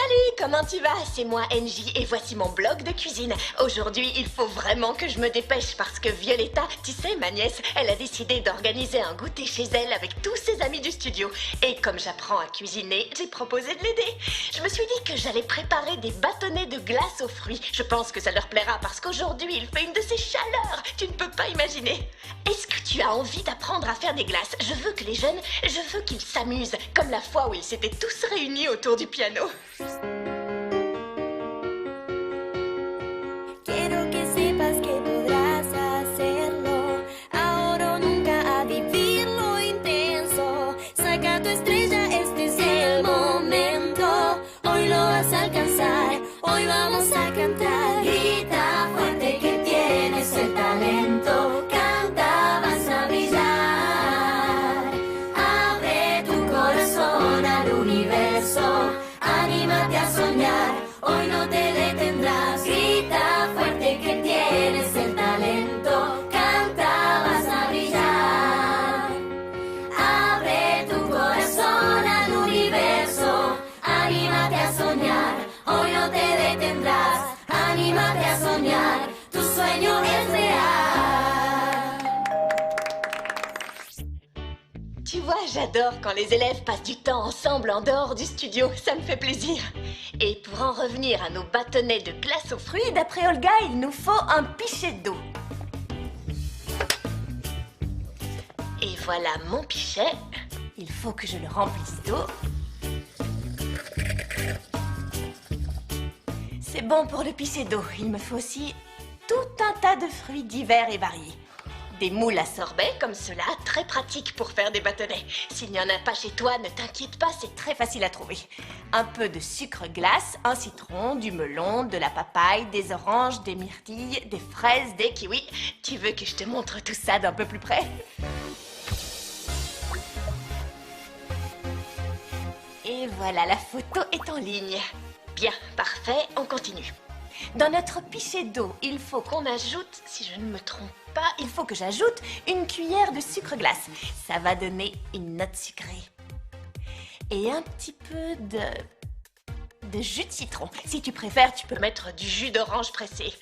Salut, comment tu vas? C'est moi, NJ, et voici mon blog de cuisine. Aujourd'hui, il faut vraiment que je me dépêche parce que Violetta, tu sais, ma nièce, elle a décidé d'organiser un goûter chez elle avec tous ses amis du studio. Et comme j'apprends à cuisiner, j'ai proposé de l'aider. Je me suis dit que j'allais préparer des bâtonnets de glace aux fruits. Je pense que ça leur plaira parce qu'aujourd'hui, il fait une de ces chaleurs. Tu ne peux pas imaginer. Est-ce que tu as envie d'apprendre à faire des glaces? Je veux que les jeunes, je veux qu'ils s'amusent, comme la fois où ils s'étaient tous réunis autour du piano. Quiero que sepas que podrás hacerlo, ahora o nunca, a vivir lo intenso. Saca tu estrella, este es el momento. Hoy lo vas a alcanzar, hoy vamos a cantar. Grita fuerte que tienes el talento, canta, vas a brillar. Abre tu corazón al universo, anímate a soñar, hoy no te detendrás. Grita fuerte que tienes el talento, canta, vas a brillar. Abre tu corazón al universo, anímate a soñar, hoy no te detendrás. Anímate a soñar, tu sueño es real. Tu vois, j'adore quand les élèves passent du temps ensemble en dehors du studio, ça me fait plaisir. Et pour en revenir à nos bâtonnets de glace aux fruits, d'après Olga, il nous faut un pichet d'eau. Et voilà mon pichet. Il faut que je le remplisse d'eau. C'est bon pour le pichet d'eau. Il me faut aussi tout un tas de fruits divers et variés. Des moules à sorbet comme ceux-là, très pratiques pour faire des bâtonnets. S'il n'y en a pas chez toi, ne t'inquiète pas, c'est très facile à trouver. Un peu de sucre glace, un citron, du melon, de la papaye, des oranges, des myrtilles, des fraises, des kiwis. Tu veux que je te montre tout ça d'un peu plus près? Et voilà, la photo est en ligne. Bien, parfait, on continue. Dans notre pichet d'eau, il faut qu'on ajoute, si je ne me trompe pas, il faut que j'ajoute une cuillère de sucre glace. Ça va donner une note sucrée. Et un petit peu de jus de citron. Si tu préfères, tu peux mettre du jus d'orange pressé.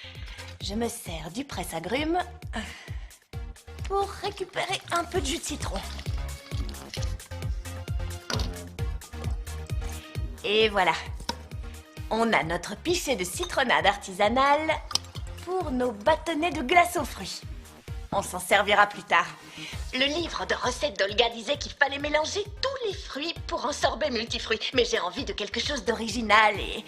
Je me sers du presse-agrumes pour récupérer un peu de jus de citron. Et voilà. On a notre pichet de citronnade artisanale pour nos bâtonnets de glace aux fruits. On s'en servira plus tard. Le livre de recettes d'Olga disait qu'il fallait mélanger tous les fruits pour un sorbet multifruits. Mais j'ai envie de quelque chose d'original et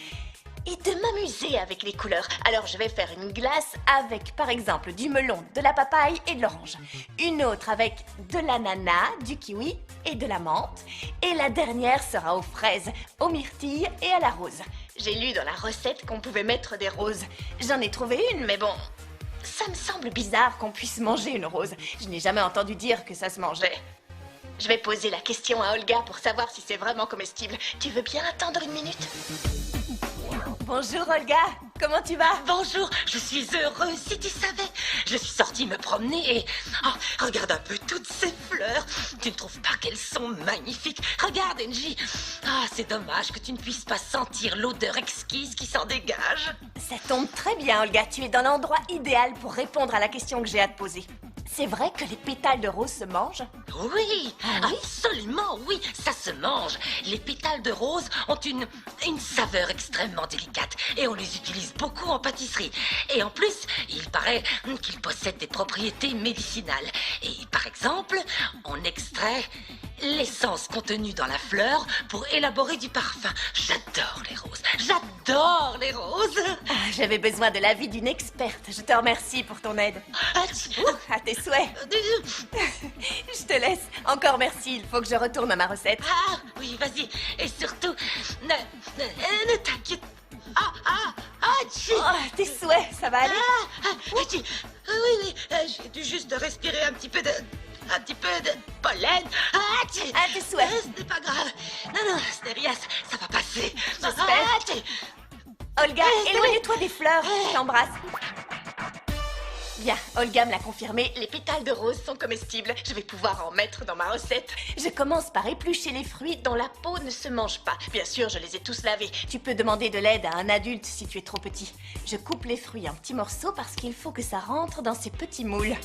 de m'amuser avec les couleurs. Alors je vais faire une glace avec par exemple du melon, de la papaye et de l'orange. Une autre avec de l'ananas, du kiwi et de la menthe. Et la dernière sera aux fraises, aux myrtilles et à la rose. J'ai lu dans la recette qu'on pouvait mettre des roses. J'en ai trouvé une, mais bon, ça me semble bizarre qu'on puisse manger une rose. Je n'ai jamais entendu dire que ça se mangeait. Je vais poser la question à Olga pour savoir si c'est vraiment comestible. Tu veux bien attendre une minute? Bonjour Olga, comment tu vas? Bonjour, je suis heureuse, si tu savais. Je suis sortie me promener et... Oh, regarde un peu toutes ces fleurs. Tu ne trouves pas qu'elles sont magnifiques? Regarde, NJ. Ah, c'est dommage que tu ne puisses pas sentir l'odeur exquise qui s'en dégage. Ça tombe très bien Olga, tu es dans l'endroit idéal pour répondre à la question que j'ai à te poser. C'est vrai que les pétales de rose se mangent? Oui, Ah oui? absolument, oui, ça se mange. Les pétales de rose ont une saveur extrêmement délicate et on les utilise beaucoup en pâtisserie. Et en plus, il paraît qu'ils possèdent des propriétés médicinales. Et par exemple, on extrait l'essence contenue dans la fleur pour élaborer du parfum. J'adore les roses, j'adore les roses. Ah, j'avais besoin de l'avis d'une experte. Je te remercie pour ton aide. À tes souhaits. Je te laisse. Encore merci, il faut que je retourne à ma recette. Ah, oui, vas-y. Et surtout, ne t'inquiète. Tchi. Oh, tes souhaits, ça va aller? Tchi. Oui, j'ai dû juste respirer un petit peu de pollen. Tchi. À tes souhaits. Ce n'est pas grave. Non, ce n'est rien, ça va passer. J'espère. Tchi. Olga, éloigne-toi des fleurs. Je t'embrasse. Bien, Olga me l'a confirmé, les pétales de rose sont comestibles. Je vais pouvoir en mettre dans ma recette. Je commence par éplucher les fruits dont la peau ne se mange pas. Bien sûr, je les ai tous lavés. Tu peux demander de l'aide à un adulte si tu es trop petit. Je coupe les fruits en petits morceaux parce qu'il faut que ça rentre dans ces petits moules.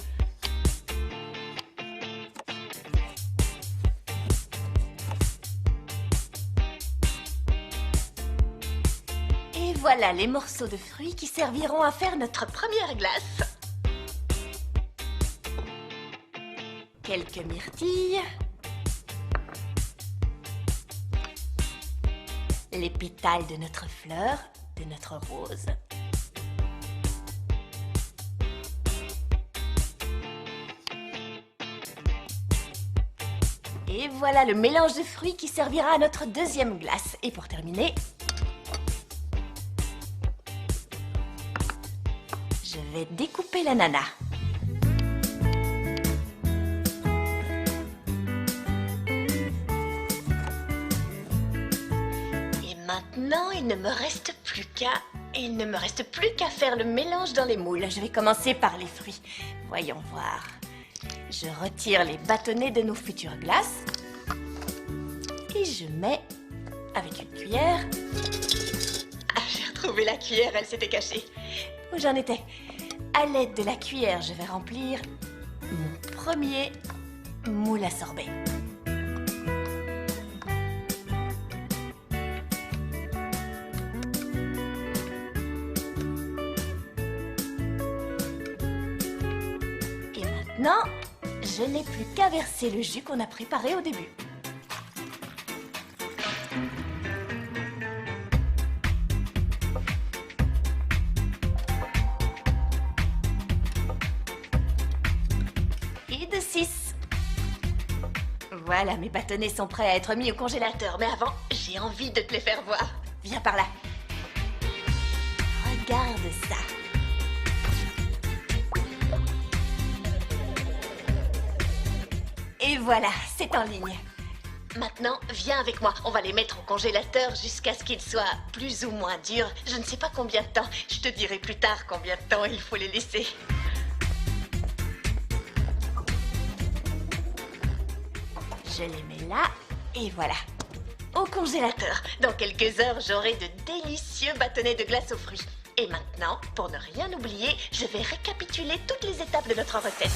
Et voilà les morceaux de fruits qui serviront à faire notre première glace. Quelques myrtilles. Les pétales de notre fleur, de notre rose. Et voilà le mélange de fruits qui servira à notre deuxième glace. Et pour terminer, je vais découper l'ananas. Maintenant, il ne me reste plus qu'à faire le mélange dans les moules. Je vais commencer par les fruits. Voyons voir. Je retire les bâtonnets de nos futures glaces. Et je mets avec une cuillère. Ah, j'ai retrouvé la cuillère, elle s'était cachée. Où j'en étais? À l'aide de la cuillère, je vais remplir mon premier moule à sorbet. Maintenant, je n'ai plus qu'à verser le jus qu'on a préparé au début. Et de 6. Voilà, mes bâtonnets sont prêts à être mis au congélateur. Mais avant, j'ai envie de te les faire voir. Viens par là. Regarde ça. Et voilà, c'est en ligne. Maintenant, viens avec moi. On va les mettre au congélateur jusqu'à ce qu'ils soient plus ou moins durs. Je ne sais pas combien de temps. Je te dirai plus tard combien de temps il faut les laisser. Je les mets là, et voilà. Au congélateur. Dans quelques heures, j'aurai de délicieux bâtonnets de glace aux fruits. Et maintenant, pour ne rien oublier, je vais récapituler toutes les étapes de notre recette.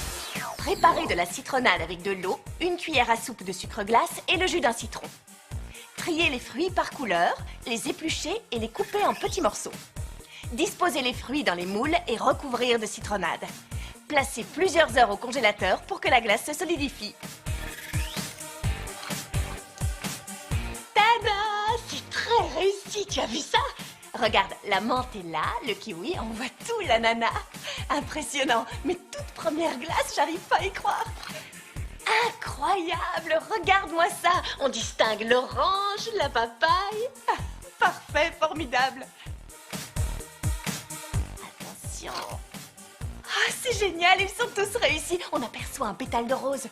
Préparer de la citronnade avec de l'eau, une cuillère à soupe de sucre glace et le jus d'un citron. Trier les fruits par couleur, les éplucher et les couper en petits morceaux. Disposer les fruits dans les moules et recouvrir de citronnade. Placer plusieurs heures au congélateur pour que la glace se solidifie. Tada! C'est très réussi, tu as vu ça? Regarde, la menthe est là, le kiwi, on voit tout l'ananas. Impressionnant, mes toutes premières glaces, j'arrive pas à y croire. Incroyable, regarde-moi ça. On distingue l'orange, la papaye. Ah, parfait, formidable. Attention. Ah, c'est génial, ils sont tous réussis. On aperçoit un pétale de rose.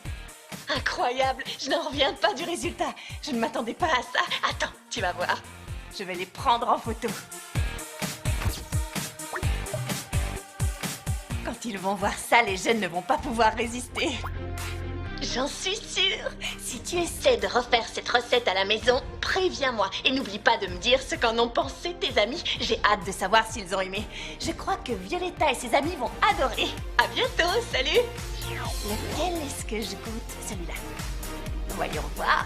Incroyable, je n'en reviens pas du résultat. Je ne m'attendais pas à ça. Attends, tu vas voir. Je vais les prendre en photo. Quand ils vont voir ça, les jeunes ne vont pas pouvoir résister. J'en suis sûre. Si tu essaies de refaire cette recette à la maison, préviens-moi. Et n'oublie pas de me dire ce qu'en ont pensé tes amis. J'ai hâte de savoir s'ils ont aimé. Je crois que Violetta et ses amis vont adorer. À bientôt, salut. Lequel est-ce que je goûte? Celui-là. Voyons voir.